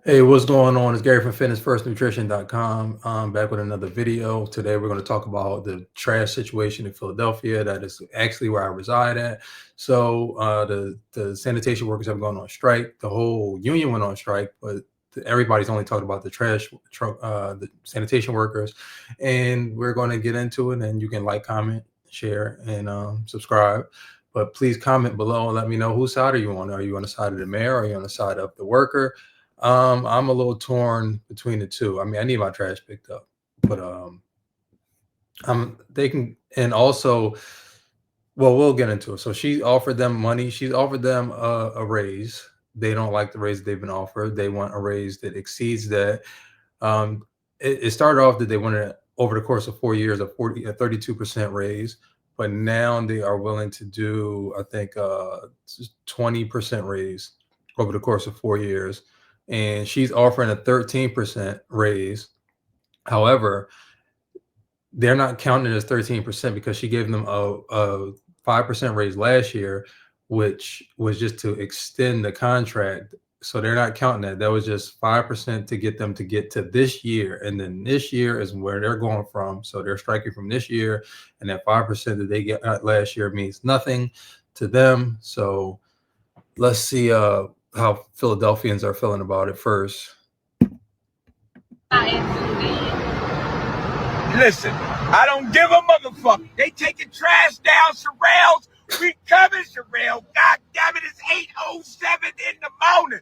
Hey, what's going on? It's Gary from FitnessFirstNutrition.com. I'm back with another video. Today, we're going to talk about the trash situation in Philadelphia. That is actually where I reside at. So, the sanitation workers have gone on strike. The whole union went on strike, but everybody's only talking about the trash truck, the sanitation workers. And we're going to get into it. And you can like, comment, share, and subscribe. But please comment below and let me know whose side are you on. Are you on the side of the mayor? Or are you on the side of the worker? I'm a little torn between the two. I mean, I need my trash picked up, but they can, and also, well, we'll get into it. So she offered them money. She's offered them a raise. They don't like the raise they've been offered. They want a raise that exceeds that. Um, it started off that they wanted over the course of 4 years a 32% raise, but now they are willing to do, I think, 20% raise over the course of 4 years, and she's offering a 13% raise. However, they're not counting it as 13% because she gave them a 5% raise last year, which was just to extend the contract. So they're not counting that. That was just 5% to get them to get to this year. And then this year is where they're going from. So they're striking from this year. And that 5% that they get last year means nothing to them. So let's see how Philadelphians are feeling about it first. Listen, I don't give a motherfucker. They taking trash down Sherrell's. We coming, Sherrell. God damn it, it's 8:07 in the morning.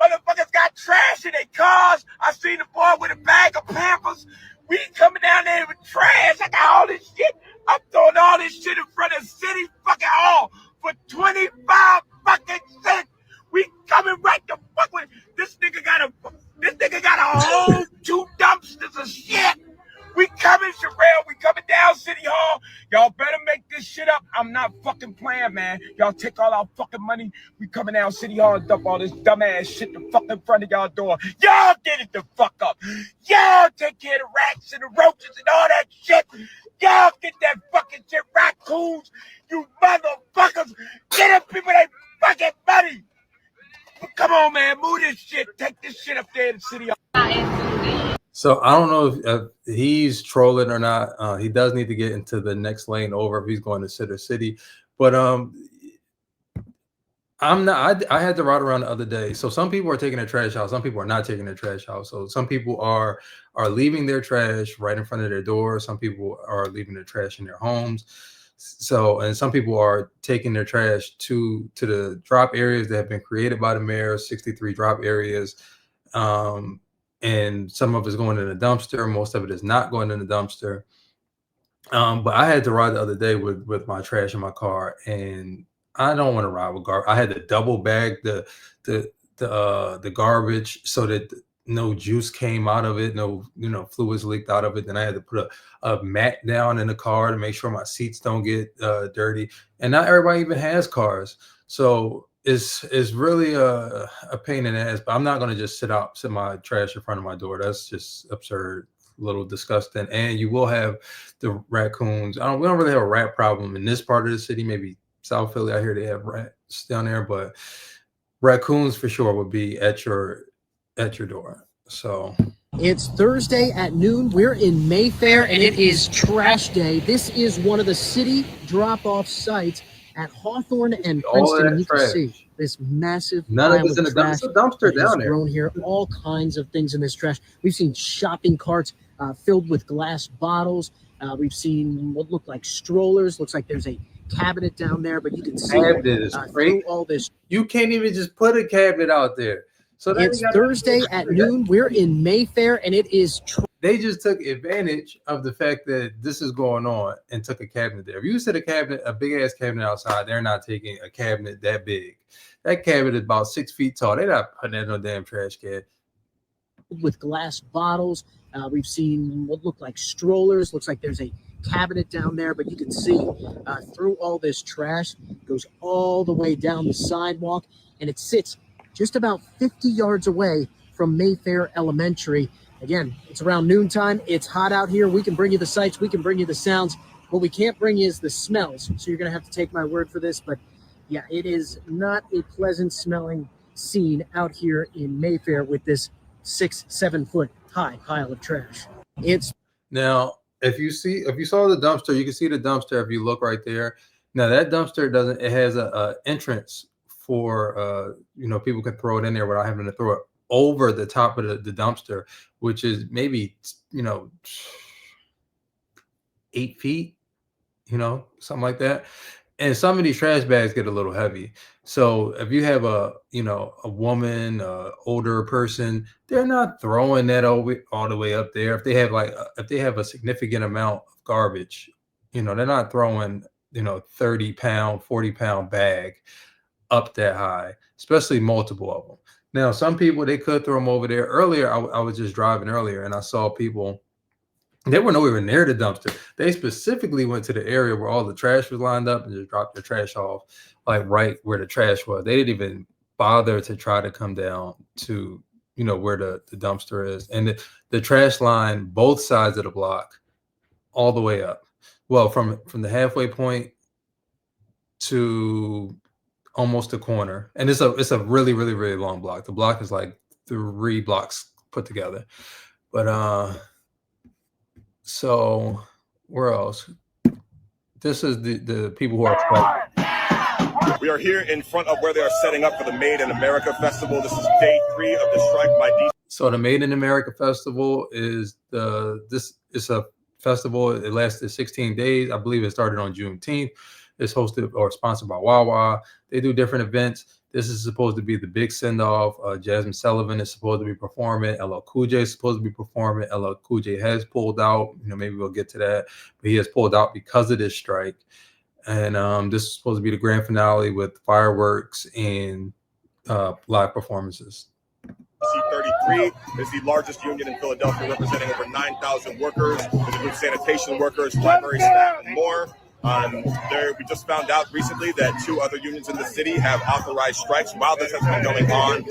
Motherfuckers got trash in their cars. I seen the boy with a bag of Pampers. We coming down there with trash. I got all this shit. I'm throwing all this shit in front of City fucking Hall for 25 fucking cents. We coming right the fuck with this nigga got a whole 2 dumpsters of shit. We coming, Sherrell. We coming down City Hall. Y'all better make this shit up. I'm not fucking playing, man. Y'all take all our fucking money. We coming down City Hall and dump all this dumbass shit the fuck in front of y'all door. Y'all get it the fuck up. Y'all take care of the rats and the roaches and all that shit. Y'all get that fucking shit, raccoons. You motherfuckers. Get them people that fucking money. Come on, man. Move this shit. Take this shit up there to City Hall. So I don't know if he's trolling or not. He does need to get into the next lane over if he's going to Center City. But I'm not. I had to ride around the other day. So some people are taking their trash out. Some people are not taking their trash out. So some people are leaving their trash right in front of their door. Some people are leaving their trash in their homes. So, and some people are taking their trash to the drop areas that have been created by the mayor, 63 drop areas. And some of it's going in a dumpster. Most of it is not going in the dumpster. But I had to ride the other day with my trash in my car, and I don't want to ride with garbage. I had to double bag the garbage so that no juice came out of it, no fluids leaked out of it. Then I had to put a mat down in the car to make sure my seats don't get dirty. And not everybody even has cars, so it's really a pain in the ass. But I'm not going to just sit my trash in front of my door. That's just absurd, a little disgusting. And you will have the raccoons. We don't really have a rat problem in this part of the city. Maybe South Philly, I hear they have rats down there, but raccoons for sure would be at your door. So it's Thursday at noon. We're in Mayfair and it is trash day. This is one of the city drop-off sites at Hawthorne and Princeton. You can see this massive none of it's in the dumpster down there. Grown here, all kinds of things in this trash. We've seen shopping carts filled with glass bottles. We've seen what look like strollers. Looks like there's a cabinet down there, but you can see through all this. You can't even just put a cabinet out there. So it's Thursday at noon. We're in Mayfair and it is. They just took advantage of the fact that this is going on and took a cabinet there. If you set a cabinet, a big ass cabinet outside, they're not taking a cabinet that big. That cabinet is about 6 feet tall. They're not putting that in no damn trash can. With glass bottles. We've seen what look like strollers. Looks like there's a cabinet down there, but you can see through all this trash. It goes all the way down the sidewalk, and it sits just about 50 yards away from Mayfair Elementary. Again, it's around noontime. It's hot out here. We can bring you the sights. We can bring you the sounds. What we can't bring you is the smells. So you're going to have to take my word for this. But yeah, it is not a pleasant smelling seen out here in Mayfair with this 6-7 foot high pile of trash. It's Now, if you saw the dumpster, you can see the dumpster if you look right there. Now that dumpster doesn't. It has a entrance for people can throw it in there without having to throw it over the top of the dumpster, which is maybe 8 feet, something like that. And some of these trash bags get a little heavy. So if you have a woman, older person, they're not throwing that all the way up there. If they have if they have a significant amount of garbage, they're not throwing 30-pound, 40-pound bag up that high, especially multiple of them. Now, some people, they could throw them over there. Earlier, I was just driving earlier and I saw people. They were nowhere near the dumpster. They specifically went to the area where all the trash was lined up and just dropped their trash off, like right where the trash was. They didn't even bother to try to come down to, where the dumpster is. And the trash line, both sides of the block, all the way up. Well, from the halfway point to almost the corner. And it's a really, really, really long block. The block is like 3 blocks put together. But so where else? This is the people who are. We are here in front of where they are setting up for the Made in America Festival. This is day 3 of the strike by DC. So the Made in America Festival is it's a festival. It lasted 16 days. I believe it started on Juneteenth. It's hosted or sponsored by Wawa. They do different events. This is supposed to be the big send-off. Jasmine Sullivan is supposed to be performing. LL Cool J is supposed to be performing. LL Cool J has pulled out. Maybe we'll get to that. But he has pulled out because of this strike. And this is supposed to be the grand finale with fireworks and live performances. C33 is the largest union in Philadelphia, representing over 9,000 workers. It includes sanitation workers, library staff, and more. We just found out recently that 2 other unions in the city have authorized strikes while this has been going on.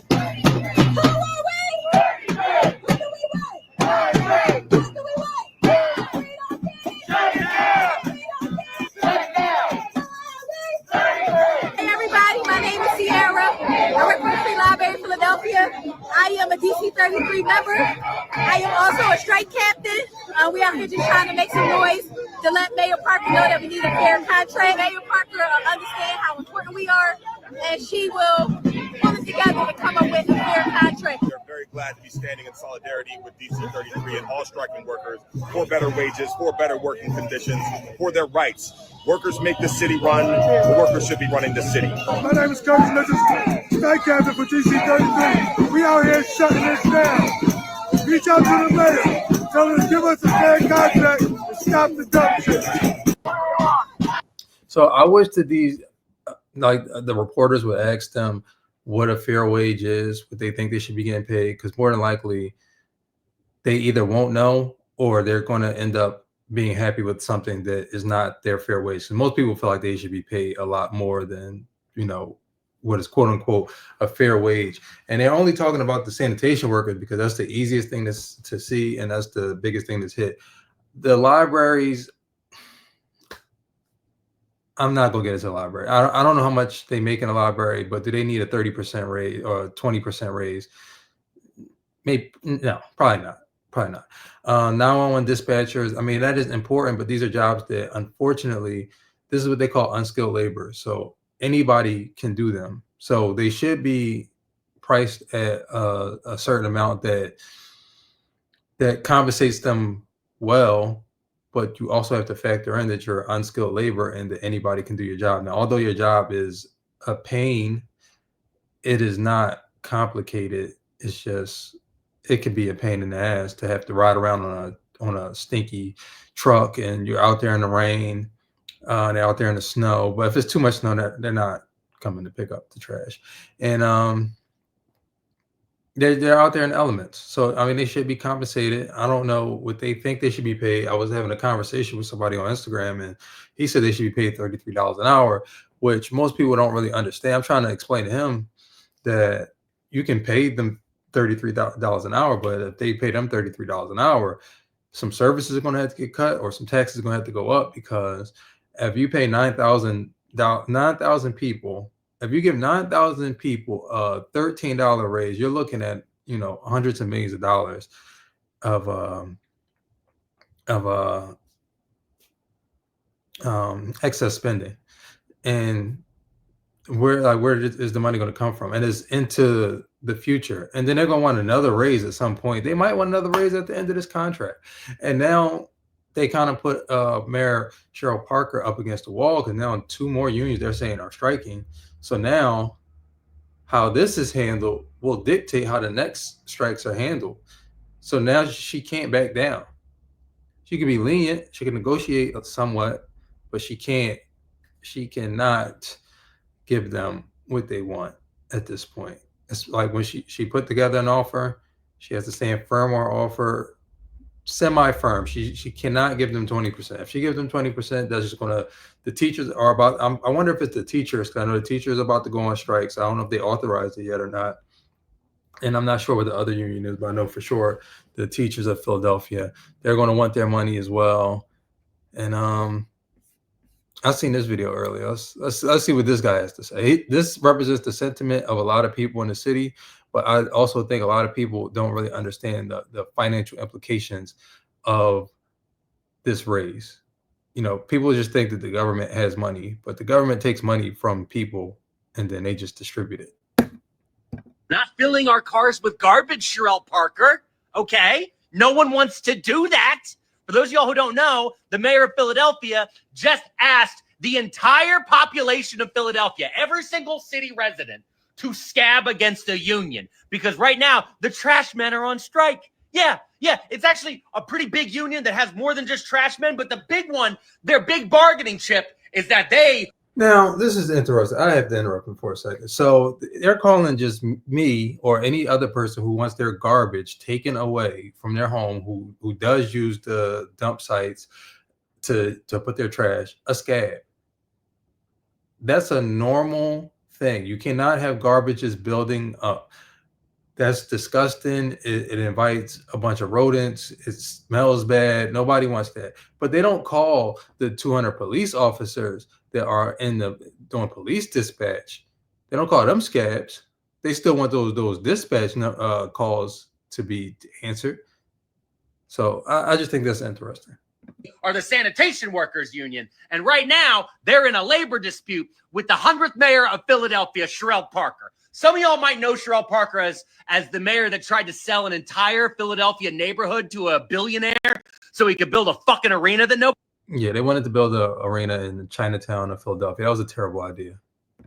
Hey everybody, my name is Sierra. I work for the Free Library in Philadelphia. I am a DC33 member. I am also a strike captain. We out here just trying to make some noise to let Mayor Parker know that we need a fair contract. Mayor Parker understand how important we are, and she will pull us together to come up with a fair contract. We are very glad to be standing in solidarity with DC33 and all striking workers for better wages, for better working conditions, for their rights. Workers make the city run. The workers should be running the city. My name is Curtis Mitchell, strike captain for DC33. We out here shutting this down. Reach out to the mayor. Tell him to give us a fair contract and stop the dump shit. So I wish that these, the reporters would ask them what a fair wage is, what they think they should be getting paid, because more than likely they either won't know or they're going to end up being happy with something that is not their fair wage. So most people feel like they should be paid a lot more than, what is quote unquote a fair wage. And they're only talking about the sanitation workers because that's the easiest thing to see. And that's the biggest thing that's hit. The libraries, I'm not going to get into the library. I don't know how much they make in a library, but do they need a 30% raise or a 20% raise? Maybe, no, probably not. Probably not. 911 dispatchers, I mean, that is important, but these are jobs that, unfortunately, this is what they call unskilled labor. So anybody can do them. So they should be priced at a certain amount that compensates them well, but you also have to factor in that you're unskilled labor and that anybody can do your job. Now, although your job is a pain, it is not complicated. It's just, it can be a pain in the ass to have to ride around on a stinky truck, and you're out there in the rain, they're out there in the snow. But if it's too much snow, they're not coming to pick up the trash. And they're out there in elements. So, I mean, they should be compensated. I don't know what they think they should be paid. I was having a conversation with somebody on Instagram, and he said they should be paid $33 an hour, which most people don't really understand. I'm trying to explain to him that you can pay them $33 an hour, but if they pay them $33 an hour, some services are going to have to get cut or some taxes are going to have to go up, because if you pay 9,000 people If you give 9,000 people a $13 raise, you're looking at, you know, hundreds of millions of dollars of of excess spending. And where is the money going to come from? And it's into the future. And then they're going to want another raise at some point. They might want another raise at the end of this contract. And now they kind of put Mayor Cheryl Parker up against the wall, because now 2 more unions they're saying are striking. So now how this is handled will dictate how the next strikes are handled. So now she can't back down. She can be lenient, she can negotiate somewhat, but she cannot give them what they want at this point. It's like when she put together an offer, she has to stand firm or offer semi-firm. She cannot give them 20%. If she gives them 20%, that's just gonna, the teachers are about, I wonder if it's the teachers, because I know the teachers are about to go on strikes. I don't know if they authorized it yet or not. And I'm not sure what the other union is, but I know for sure the teachers of Philadelphia, they're going to want their money as well. And I've seen this video earlier. Let's see what this guy has to say. This represents the sentiment of a lot of people in the city, but I also think a lot of people don't really understand the financial implications of this raise. You know, people just think that the government has money, but the government takes money from people and then they just distribute it. Not filling our cars with garbage, Cheryl Parker. Okay? No one wants to do that. For those of y'all who don't know, the mayor of Philadelphia just asked the entire population of Philadelphia, every single city resident, to scab against the union. Because right now, the trash men are on strike. Yeah, it's actually a pretty big union that has more than just trash men, but the big one, their big bargaining chip, is that they... Now, this is interesting. I have to interrupt him for a second. So they're calling just me or any other person who wants their garbage taken away from their home, who does use the dump sites to put their trash, a scab. That's a normal thing. You cannot have garbage just building up. That's disgusting. It invites a bunch of rodents. It smells bad. Nobody wants that. But they don't call the 200 police officers that are in doing police dispatch. They don't call them scabs. They still want those dispatch calls to be answered. So I just think that's interesting. Are the sanitation workers union. And right now, they're in a labor dispute with the 100th mayor of Philadelphia, Cheryl Parker. Some of y'all might know Cheryl Parker as the mayor that tried to sell an entire Philadelphia neighborhood to a billionaire so he could build a fucking arena that Yeah, they wanted to build an arena in Chinatown of Philadelphia. That was a terrible idea.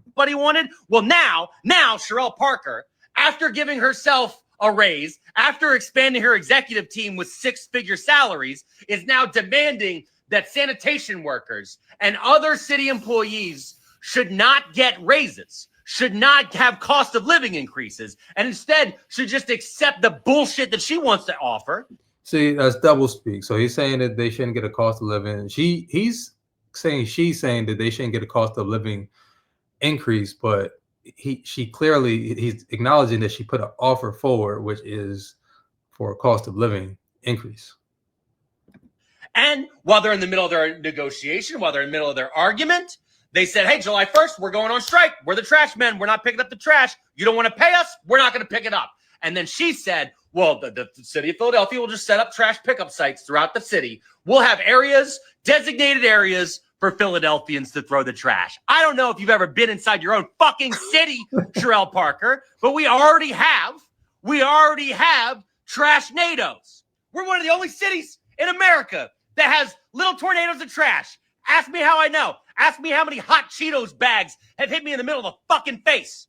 Nobody wanted. Well, now Cheryl Parker, after giving herself a raise, after expanding her executive team with 6-figure salaries, is now demanding that sanitation workers and other city employees should not get raises, should not have cost of living increases, and instead should just accept the bullshit that she wants to offer. See, that's double speak. So he's saying that they shouldn't get a cost of living. She's saying that they shouldn't get a cost of living increase, but he's acknowledging that she put an offer forward, which is for a cost of living increase. And while they're in the middle of their negotiation, while they're in the middle of their argument, they said, hey, July 1st, we're going on strike. We're the trash men. We're not picking up the trash. You don't want to pay us? We're not going to pick it up. And then she said, well, the city of Philadelphia will just set up trash pickup sites throughout the city. We'll have areas, designated areas for Philadelphians to throw the trash. I don't know if you've ever been inside your own fucking city, Cheryl Parker, but we already have trash-nados. We're one of the only cities in America that has little tornadoes of trash. Ask me how I know. Ask me how many hot Cheetos bags have hit me in the middle of the fucking face.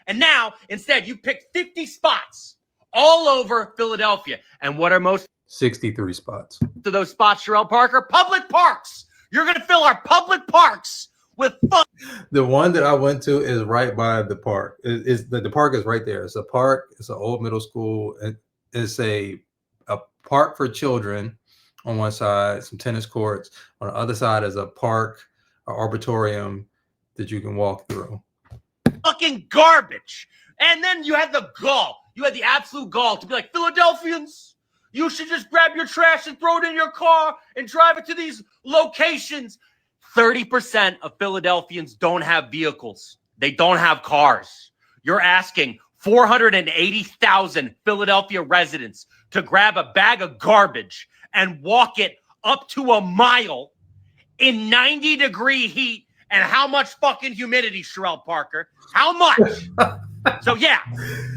And now, instead, you picked 50 spots all over Philadelphia. And what are most 63 spots of those spots, Cheryl Parker? Public parks. You're going to fill our public parks with fun. The one that I went to is right by the park. The park is right there. It's a park. It's an old middle school. It's a park for children on one side, some tennis courts. On the other side is a park, an arboretum that you can walk through. Fucking garbage. And then you had the gall. You had the absolute gall to be like, Philadelphians, you should just grab your trash and throw it in your car and drive it to these locations. 30% of Philadelphians don't have vehicles. They don't have cars. You're asking 480,000 Philadelphia residents to grab a bag of garbage and walk it up to a mile in 90-degree heat and how much fucking humidity, Sherelle Parker? How much? So yeah,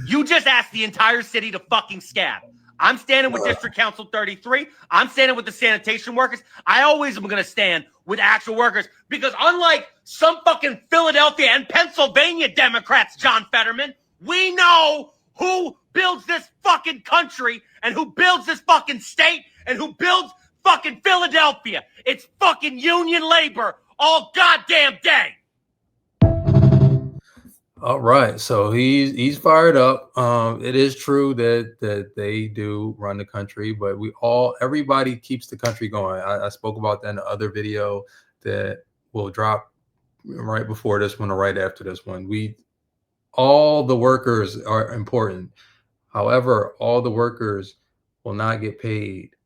you just asked the entire city to fucking scab. I'm standing with District Council 33. I'm standing with the sanitation workers. I always am going to stand with actual workers because unlike some fucking Philadelphia and Pennsylvania Democrats, John Fetterman, we know who builds this fucking country and who builds this fucking state and who builds fucking Philadelphia. It's fucking union labor all goddamn day. All right, so he's fired up. It is true that they do run the country, but everybody keeps the country going. I spoke about that in the other video that will drop right before this one or right after this one. All the workers are important. However, all the workers will not get paid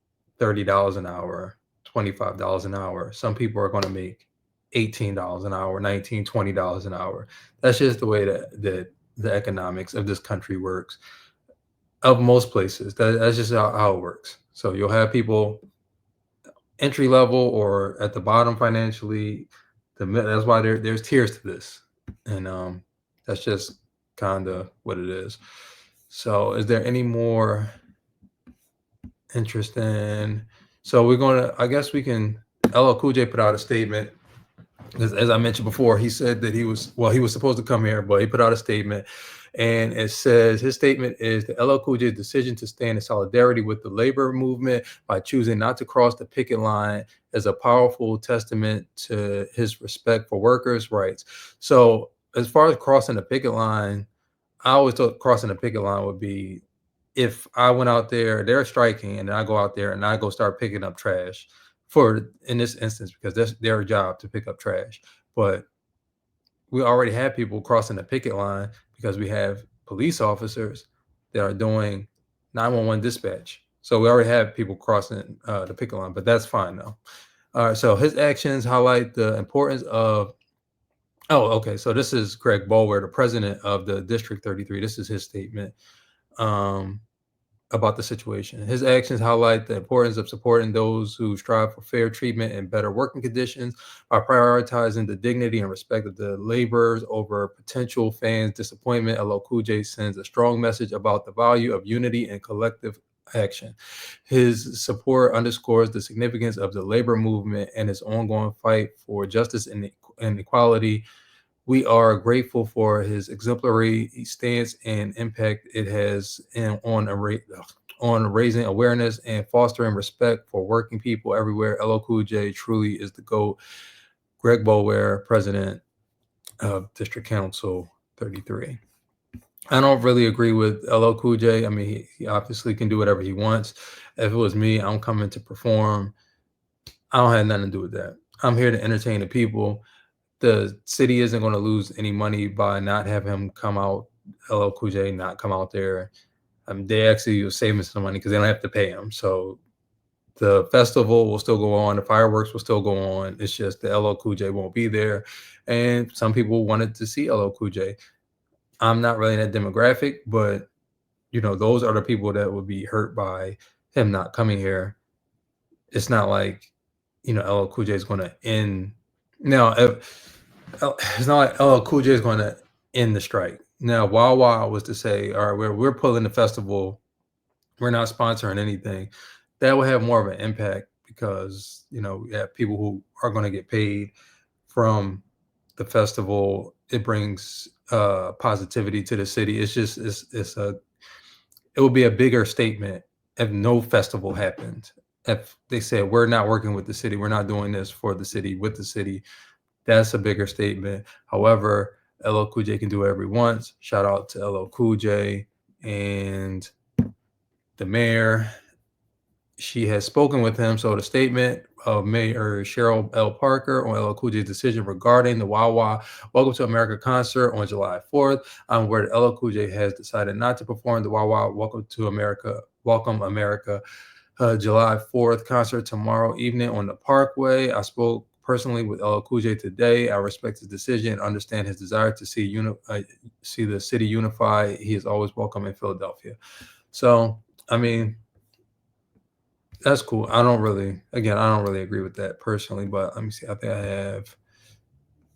$30 an hour, $25 an hour. Some people are going to make $18 an hour, $19, $20 an hour. That's just the way that the economics of this country works. Of most places, that's just how it works. So you'll have people entry level or at the bottom financially. That's why there's tiers to this, and that's just kind of what it is. So, is there any more interest in? So we're gonna. I guess we can. LL Cool J put out a statement. As I mentioned before, he said that he was supposed to come here, but he put out a statement, and it says his statement is the LL Cool J's decision to stand in solidarity with the labor movement by choosing not to cross the picket line is a powerful testament to his respect for workers' rights. So as far as crossing the picket line, I always thought crossing the picket line would be if I went out there, they're striking, and then I go out there and I go start picking up trash. In this instance, because that's their job to pick up trash. But we already have people crossing the picket line because we have police officers that are doing 911 dispatch. So we already have people crossing the picket line, but that's fine though. All right, so his actions highlight the importance of, so this is Greg Boulware, the president of the District 33. This is his statement. About the situation. His actions highlight the importance of supporting those who strive for fair treatment and better working conditions by prioritizing the dignity and respect of the laborers over potential fans' disappointment. LL Cool J sends a strong message about the value of unity and collective action. His support underscores the significance of the labor movement and his ongoing fight for justice and equality. We are grateful for his exemplary stance and impact it has on raising awareness and fostering respect for working people everywhere. LL Cool J truly is the GOAT. Greg Boulware, president of District Council 33. I don't really agree with LL Cool J. I mean, he obviously can do whatever he wants. If it was me, I'm coming to perform. I don't have nothing to do with that. I'm here to entertain the people. The city isn't going to lose any money by not having him come out, LL Cool J not come out there. They actually will save some money because they don't have to pay him. So the festival will still go on. The fireworks will still go on. It's just the LL Cool J won't be there. And some people wanted to see LL Cool J. I'm not really in that demographic, but, those are the people that would be hurt by him not coming here. It's not like, LL Cool J is going to end. Now, it's not like LL Cool J is going to end the strike. Now, Wawa was to say, all right, we're pulling the festival. We're not sponsoring anything. That would have more of an impact because, we have people who are going to get paid from the festival. It brings positivity to the city. It's just, it would be a bigger statement if no festival happened. If they said, we're not working with the city, we're not doing this for the city, with the city, that's a bigger statement. However, LL Cool J can do whatever he wants. Shout out to LL Cool J and the mayor. She has spoken with him. So the statement of Mayor Cheryl L. Parker on LL Cool J's decision regarding the Wawa Welcome to America concert on July 4th, where LL Cool J has decided not to perform the Wawa Welcome America July 4th concert tomorrow evening on the Parkway. I spoke personally with Cool J today. I respect his decision and understand his desire to see the city unify. He is always welcome in Philadelphia. So, I mean, that's cool. I don't really agree with that personally, but let me see. I think I have.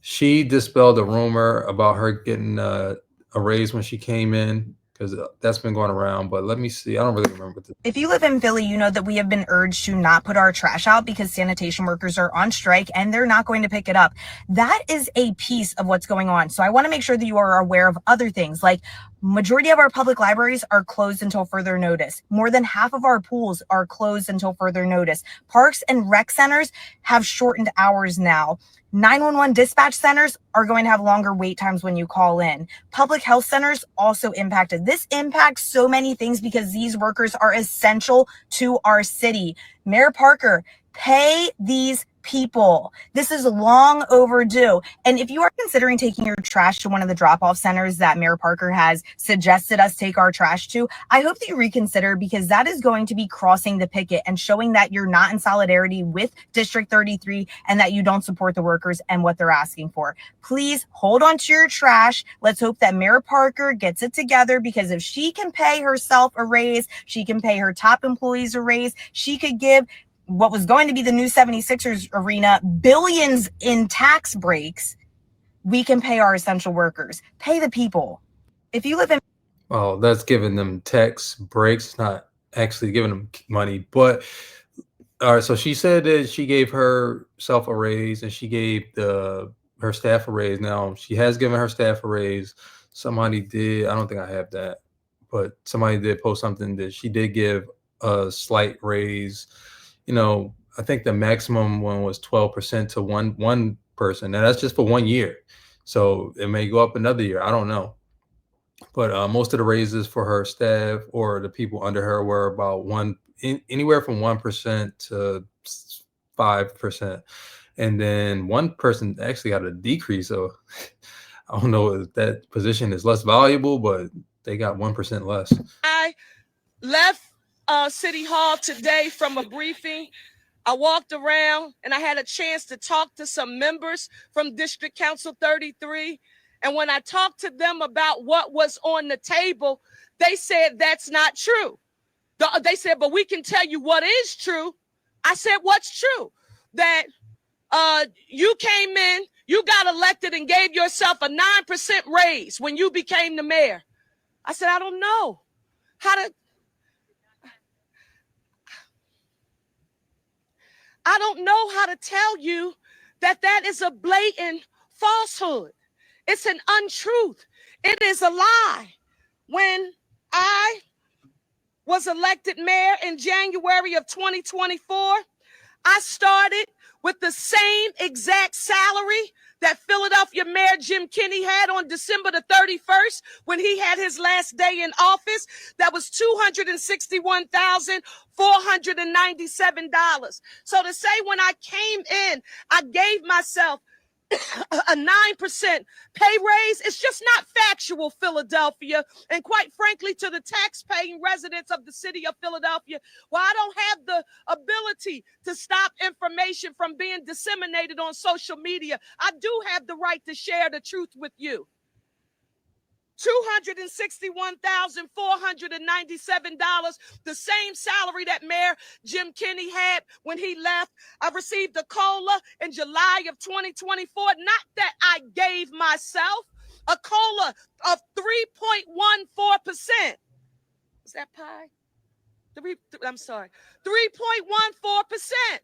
She dispelled a rumor about her getting a raise when she came in, because that's been going around. But let me see. I don't really remember this. If you live in Philly, you know that we have been urged to not put our trash out because sanitation workers are on strike and they're not going to pick it up. That is a piece of what's going on. So I want to make sure that you are aware of other things, like majority of our public libraries are closed until further notice. More than half of our pools are closed until further notice. Parks and rec centers have shortened hours now. 911 dispatch centers are going to have longer wait times when you call in. Public health centers also impacted. This impacts so many things because these workers are essential to our city. Mayor Parker, pay these people. This is long overdue. And if you are considering taking your trash to one of the drop-off centers that Mayor Parker has suggested us take our trash to, I hope that you reconsider, because that is going to be crossing the picket and showing that you're not in solidarity with District 33 and that you don't support the workers and what they're asking for. Please hold on to your trash. Let's hope that Mayor Parker gets it together, because if she can pay herself a raise, she can pay her top employees a raise, she could give what was going to be the new 76ers arena billions in tax breaks. We can pay our essential workers. Pay the people. If you live in... Oh, that's giving them tax breaks, not actually giving them money. But all right, so she said that she gave herself a raise and she gave her staff a raise. Now, she has given her staff a raise. Somebody did, I don't think I have that, but somebody did post something that she did give a slight raise. You know, I think the maximum one was 12% to one person. Now that's just for 1 year. So it may go up another year. I don't know. But most of the raises for her staff or the people under her were about anywhere from 1% to 5%. And then one person actually got a decrease. So I don't know if that position is less valuable, but they got 1% less. I left City Hall today from a briefing. I walked around and I had a chance to talk to some members from District Council 33. And when I talked to them about what was on the table, they said that's not true. They said, but we can tell you what is true. I said, what's true? That you came in, you got elected and gave yourself a 9% raise when you became the mayor. I said, I don't know how to... I don't know how to tell you that that is a blatant falsehood. It's an untruth. It is a lie. When I was elected mayor in January of 2024, I started with the same exact salary that Philadelphia Mayor Jim Kenney had on December the 31st when he had his last day in office. That was $261,497. So to say when I came in, I gave myself a 9% pay raise, it's just not factual, Philadelphia. And quite frankly, to the tax-paying residents of the city of Philadelphia, well, I don't have the ability to stop information from being disseminated on social media. I do have the right to share the truth with you. $261,497, the same salary that Mayor Jim Kenney had when he left. I received a COLA in July of 2024. Not that I gave myself, a COLA of 3.14%. Is that pie? I'm sorry, 3.14%.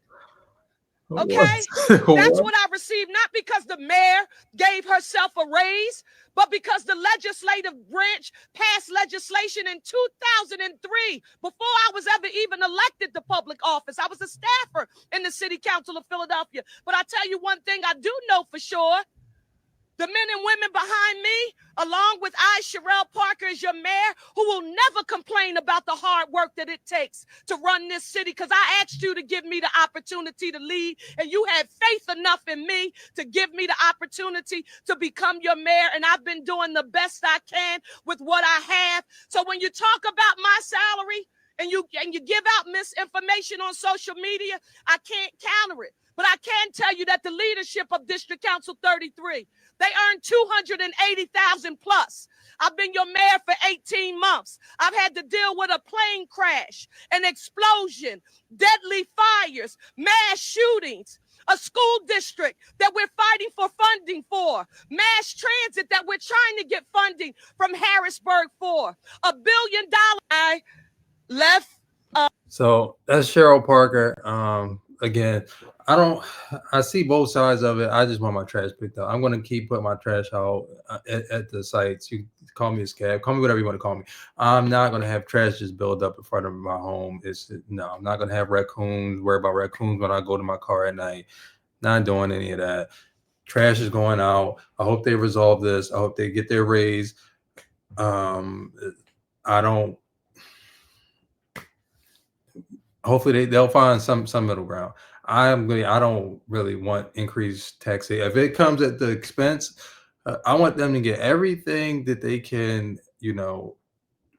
Okay, that's what I received, not because the mayor gave herself a raise, but because the legislative branch passed legislation in 2003, before I was ever even elected to public office. I was a staffer in the City Council of Philadelphia. But I tell you one thing I do know for sure. The men and women behind me, along with Sherelle Parker as your mayor, who will never complain about the hard work that it takes to run this city, because I asked you to give me the opportunity to lead, and you had faith enough in me to give me the opportunity to become your mayor, and I've been doing the best I can with what I have. So when you talk about my salary and you give out misinformation on social media, I can't counter it. But I can tell you that the leadership of District Council 33, they earn $280,000 plus. I've been your mayor for 18 months. I've had to deal with a plane crash, an explosion, deadly fires, mass shootings, a school district that we're fighting for funding for, mass transit that we're trying to get funding from Harrisburg for, $1 billion. I left. So that's Cheryl Parker. Again, I see both sides of it. I just want my trash picked up. I'm going to keep putting my trash out at the sites. You call me a scab, call me whatever you want to call me. I'm not going to have trash just build up in front of my home. No, I'm not going to have raccoons, worry about raccoons when I go to my car at night. Not doing any of that. Trash is going out. I hope they resolve this. I hope they get their raise. Hopefully they'll find some middle ground. I don't really want increased taxation. If it comes at the expense, I want them to get everything that they can,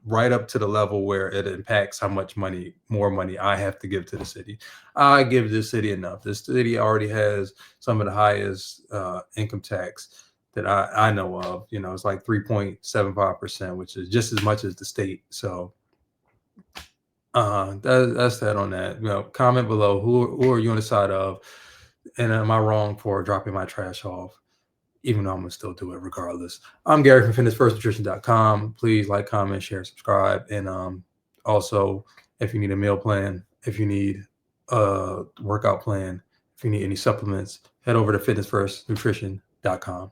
right up to the level where it impacts how much more money I have to give to the city. I give the city enough. The city already has some of the highest income tax that I know of. It's like 3.75%, which is just as much as the state. So that's that on that. Comment below who are you on the side of, and am I wrong for dropping my trash off, even though I'm gonna still do it regardless. I'm Gary from fitnessfirstnutrition.com. Please like, comment, share, subscribe, and also if you need a meal plan, if you need a workout plan, if you need any supplements, head over to fitnessfirstnutrition.com.